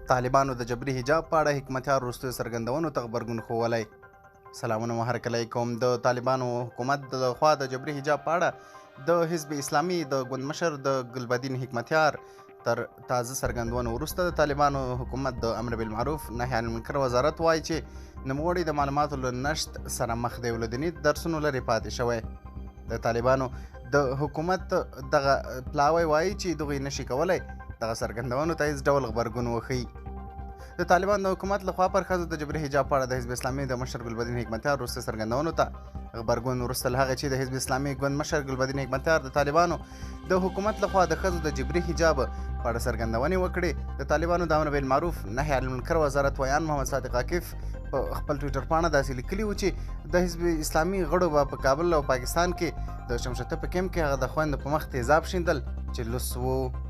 طالبانو د جبري حجاب په اړه حکمتیار وروستیو څرګندونو ته غبرګون ښوولی. سلامونه مو هرکلی کوم. د طالبانو حکومت د خوا د جبري حجاب په اړه د حزب اسلامي د ګوندمشر د ګلبدین حکمتیار تر تازه څرګندونو وروسته د طالبانو حکومت د امر بالمعروف نهي عن المنکر وزارت وایي چې نوموړی د معلوماتو له نشت سره مخ دی او له دیني درسونو لرې پاتې شوی. د طالبانو د حکومت دغه پلاوی وایي چې دغوی نشي کولی دغه څرګندونو ته هېڅ ډول غبرګون وښیي. د طالبانو د حکومت لخوا پر ښځو د جبري حجاب په اړه د حزب اسلامي د مشر ګلبدین حکمتیار وروستیو څرګندونو ته غبرګون وروسته له هغې چې د حزب اسلامي ګوند مشر ګلبدین حکمتیار د طالبانو د حکومت لخوا د ښځو د جبري حجاب په اړه څرګندونې وکړې. د طالبانو د امر بالمعروف نهي عن المنکر وزارت ویان محمد صادق عاکف په خپل ټویټر پاڼه داسې لیکلي و چې د حزب اسلامي غړو به په کابل او پاکستان کې د شمشته په کیمپ کې هغه د خویندو په مخ تیزاب شیندل چې لوس و.